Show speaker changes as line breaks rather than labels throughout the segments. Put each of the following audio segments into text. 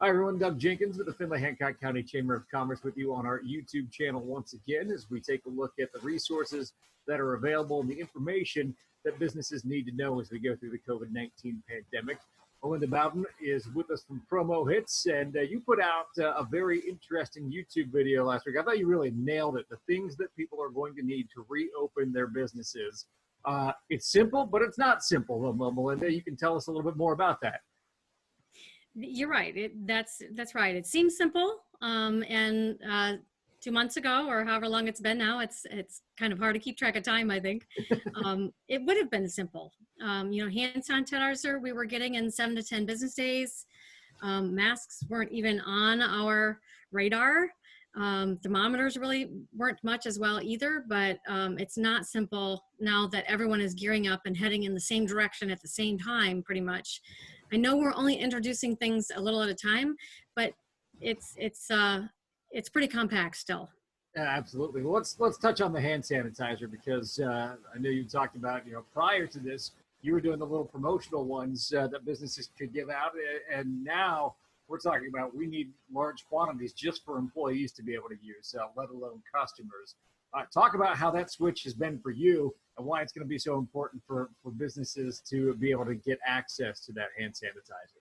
Hi, everyone. Doug Jenkins with the Findlay Hancock County Chamber of Commerce with you on our YouTube channel once again as we take a look at the resources that are available and the information that businesses need to know as we go through the COVID-19 pandemic. Melinda Bowden is with us from Promo Hits, and you put out a very interesting YouTube video last week. I thought you really nailed it. The things that people are going to need to reopen their businesses. It's simple, but it's not simple, Melinda. You can tell us a little bit more about that.
You're right. That's right. It seems simple, and 2 months ago, or however long it's been now, it's kind of hard to keep track of time. I think it would have been simple. Hand sanitizer we were getting in 7 to 10 business days. Masks weren't even on our radar. Thermometers really weren't much as well either. But it's not simple now that everyone is gearing up and heading in the same direction at the same time, pretty much. I know we're only introducing things a little at a time, but it's pretty compact still.
Yeah, absolutely. Well, let's touch on the hand sanitizer because I know you talked about, prior to this, you were doing the little promotional ones that businesses could give out. And now we're talking about we need large quantities just for employees to be able to use, let alone customers. Talk about how that switch has been for you and why it's going to be so important for businesses to be able to get access to that hand sanitizer.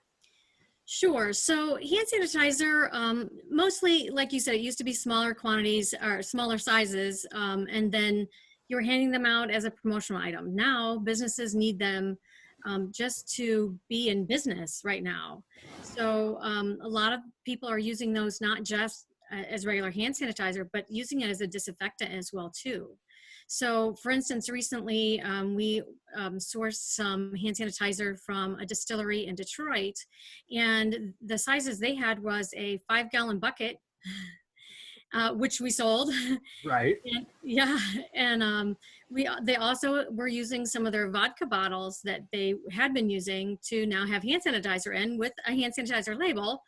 Sure. So hand sanitizer, mostly, like you said, it used to be smaller quantities or smaller sizes, and then you were handing them out as a promotional item. Now businesses need them just to be in business right now. So a lot of people are using those not just as regular hand sanitizer, but using it as a disinfectant as well too. So for instance, recently we sourced some hand sanitizer from a distillery in Detroit, and the sizes they had was a 5-gallon bucket, which we sold.
Right.
And they also were using some of their vodka bottles that they had been using to now have hand sanitizer in with a hand sanitizer label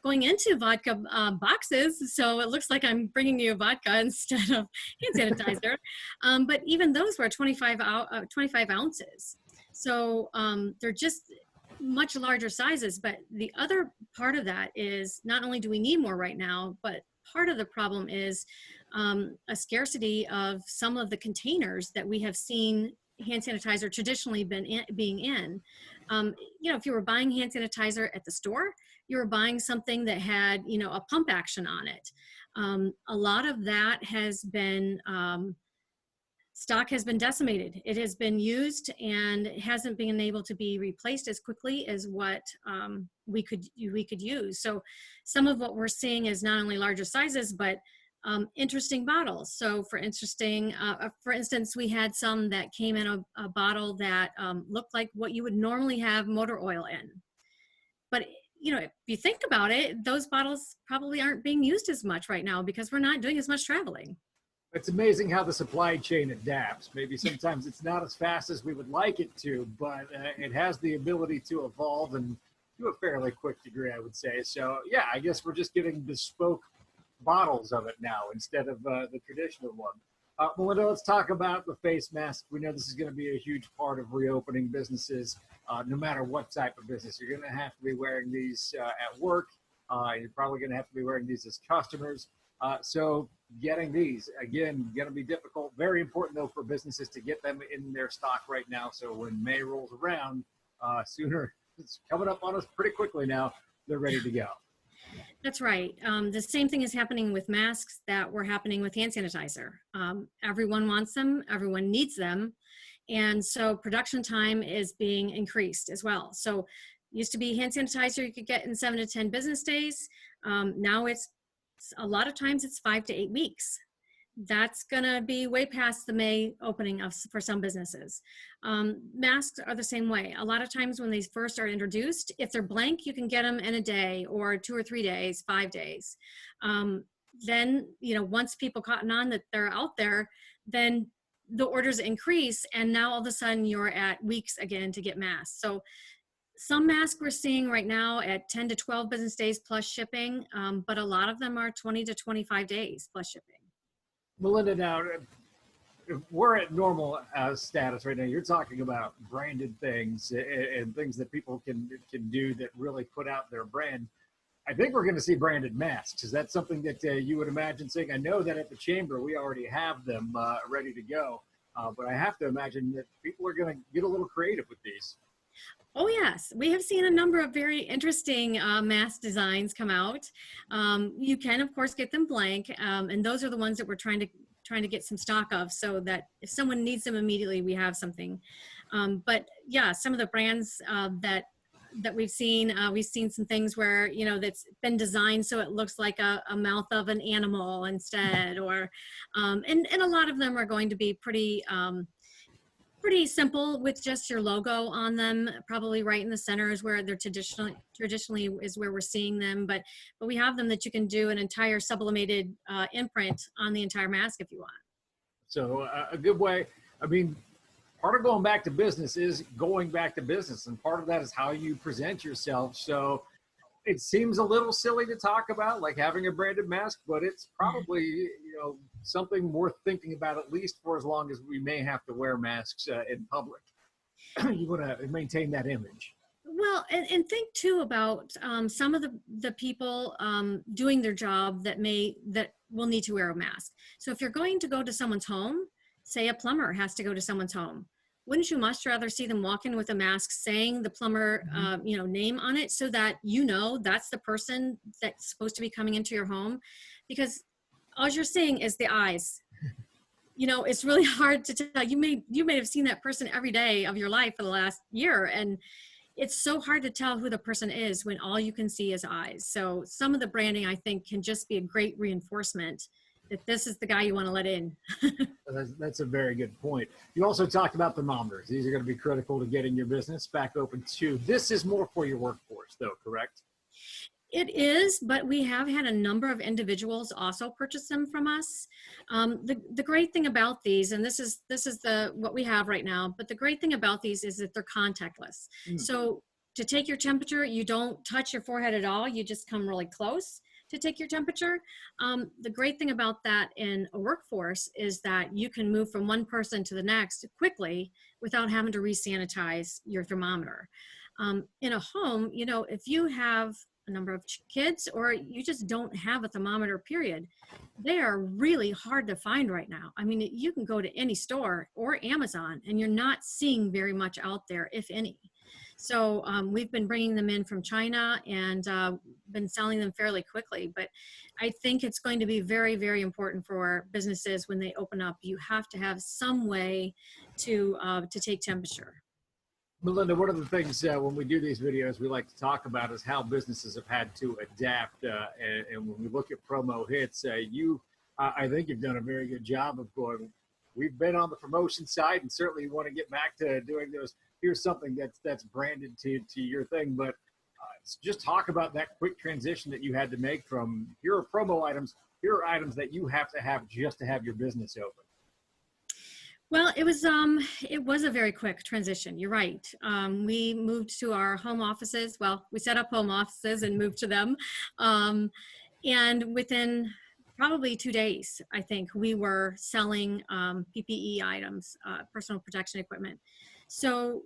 going into vodka boxes. So it looks like I'm bringing you a vodka instead of hand sanitizer. But even those were 25 ounces. So they're just much larger sizes. But the other part of that is not only do we need more right now, but part of the problem is a scarcity of some of the containers that we have seen hand sanitizer traditionally being in. If you were buying hand sanitizer at the store, you were buying something that had, a pump action on it. A lot of that has been, stock has been decimated. It has been used and it hasn't been able to be replaced as quickly as what we could use. So some of what we're seeing is not only larger sizes, but interesting bottles. So for instance, we had some that came in a bottle that looked like what you would normally have motor oil in. But if you think about it, those bottles probably aren't being used as much right now because we're not doing as much traveling.
It's amazing how the supply chain adapts. Maybe sometimes it's not as fast as we would like it to, but it has the ability to evolve and to a fairly quick degree, I would say. So yeah, I guess we're just getting bespoke bottles of it now instead of the traditional one. Melinda, let's talk about the face mask. We know this is going to be a huge part of reopening businesses, no matter what type of business. You're going to have to be wearing these at work. You're probably going to have to be wearing these as customers. So getting these, again, going to be difficult. Very important, though, for businesses to get them in their stock right now. So when May rolls around, sooner, it's coming up on us pretty quickly now, they're ready to go.
That's right. The same thing is happening with masks that were happening with hand sanitizer. Everyone wants them, everyone needs them. And so production time is being increased as well. So used to be hand sanitizer you could get in 7 to 10 business days. Now it's a lot of times it's 5 to 8 weeks. That's going to be way past the May opening for some businesses. Masks are the same way. A lot of times when they first are introduced, if they're blank, you can get them in a day or 2 or 3 days, 5 days. Then, once people cotton on that they're out there, then the orders increase. And now all of a sudden you're at weeks again to get masks. So some masks we're seeing right now at 10 to 12 business days plus shipping, but a lot of them are 20 to 25 days plus shipping.
Melinda, now, if we're at normal status right now, you're talking about branded things and things that people can do that really put out their brand. I think we're going to see branded masks. Is that something that you would imagine seeing? I know that at the chamber we already have them ready to go, but I have to imagine that people are going to get a little creative with these.
Oh yes, we have seen a number of very interesting mask designs come out. You can of course get them blank, and those are the ones that we're trying to get some stock of, so that if someone needs them immediately, we have something. But yeah, some of the brands that we've seen some things where, you know, that's been designed so it looks like a mouth of an animal instead, or and a lot of them are going to be pretty simple with just your logo on them. Probably right in the center is where they're traditionally is where we're seeing them, but we have them that you can do an entire sublimated imprint on the entire mask if you want.
So a good way, I mean, part of going back to business is going back to business, and part of that is how you present yourself. So it seems a little silly to talk about, like having a branded mask, but it's probably, you know, something worth thinking about, at least for as long as we may have to wear masks in public. You want to maintain that image.
Well, and think too about some of the people doing their job that will need to wear a mask. So if you're going to go to someone's home, say a plumber has to go to someone's home, wouldn't you much rather see them walk in with a mask saying the plumber you know, name on it, so that you know that's the person that's supposed to be coming into your home? Because all you're seeing is the eyes. You know, it's really hard to tell. You may have seen that person every day of your life for the last year, and it's so hard to tell who the person is when all you can see is eyes. So some of the branding, I think, can just be a great reinforcement that this is the guy you want to let in.
That's a very good point. You also talked about thermometers. These are going to be critical to getting your business back open too. This is more for your workforce though, correct?
It is, but we have had a number of individuals also purchase them from us. The great thing about these, and this is what we have right now, but the great thing about these is that they're contactless. So to take your temperature, you don't touch your forehead at all. You just come really close to take your temperature. The great thing about that in a workforce is that you can move from one person to the next quickly without having to re-sanitize your thermometer. In a home, you know, if you have a number of kids, or you just don't have a thermometer period, they are really hard to find right now. I mean, you can go to any store or Amazon and you're not seeing very much out there, if any. So we've been bringing them in from China and been selling them fairly quickly. But I think it's going to be very, very important for businesses when they open up. You have to have some way to take temperature.
Melinda, one of the things when we do these videos we like to talk about is how businesses have had to adapt. And when we look at promo hits, I think you've done a very good job of going, we've been on the promotion side and certainly want to get back to doing those. Here's something that's branded to your thing, but just talk about that quick transition that you had to make from here are promo items, here are items that you have to have just to have your business open.
Well, it was a very quick transition. You're right. We moved to our home offices. Well, we set up home offices and moved to them. And within probably 2 days, I think, we were selling PPE items, personal protection equipment. So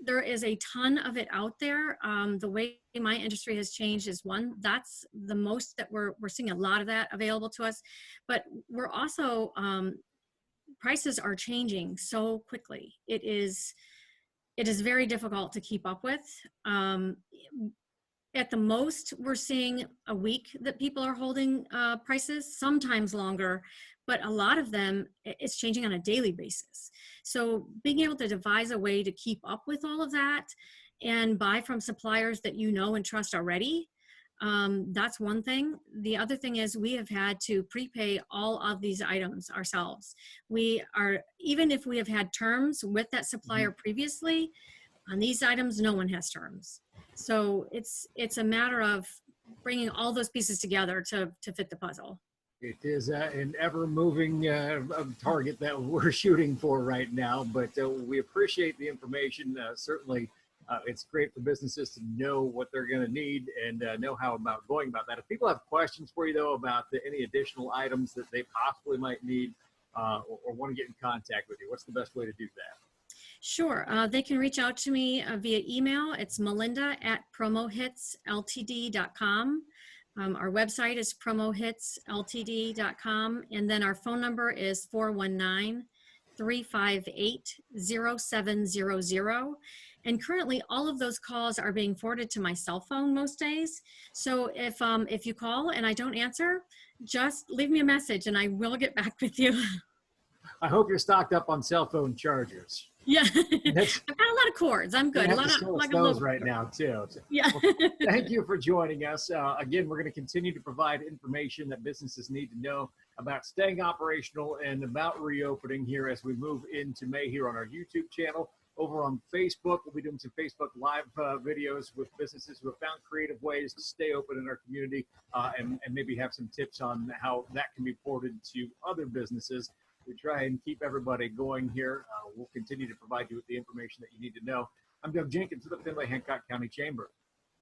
there is a ton of it out there. The way my industry has changed is one, that's the most that we're seeing a lot of that available to us. But we're also, prices are changing so quickly. It is very difficult to keep up with. At the most, we're seeing a week that people are holding prices, sometimes longer, but a lot of them, it's changing on a daily basis. So being able to devise a way to keep up with all of that and buy from suppliers that you know and trust already, that's one thing. The other thing is we have had to prepay all of these items ourselves. Even if we have had terms with that supplier previously, on these items, no one has terms. So it's a matter of bringing all those pieces together to fit the puzzle.
It is an ever-moving target that we're shooting for right now, but we appreciate the information. Certainly, it's great for businesses to know what they're going to need and know how about going about that. If people have questions for you, though, about any additional items that they possibly might need or want to get in contact with you, what's the best way to do that?
Sure. They can reach out to me via email. It's melinda@promohitsltd.com. Our website is promohitsltd.com. And then our phone number is 419-358-0700. And currently all of those calls are being forwarded to my cell phone most days. So if you call and I don't answer, just leave me a message and I will get back with you.
I hope you're stocked up on cell phone chargers.
Yeah,
That's
I've got a lot of cords. I'm good.
You
A
have to
lot of
source
like a
those
little.
right now too.
Yeah.
Well, thank you for joining us. Again, we're going to continue to provide information that businesses need to know about staying operational and about reopening here as we move into May here on our YouTube channel. Over on Facebook, we'll be doing some Facebook Live videos with businesses who have found creative ways to stay open in our community and maybe have some tips on how that can be ported to other businesses. We try and keep everybody going here. We'll continue to provide you with the information that you need to know. I'm Doug Jenkins of the Findlay Hancock County Chamber.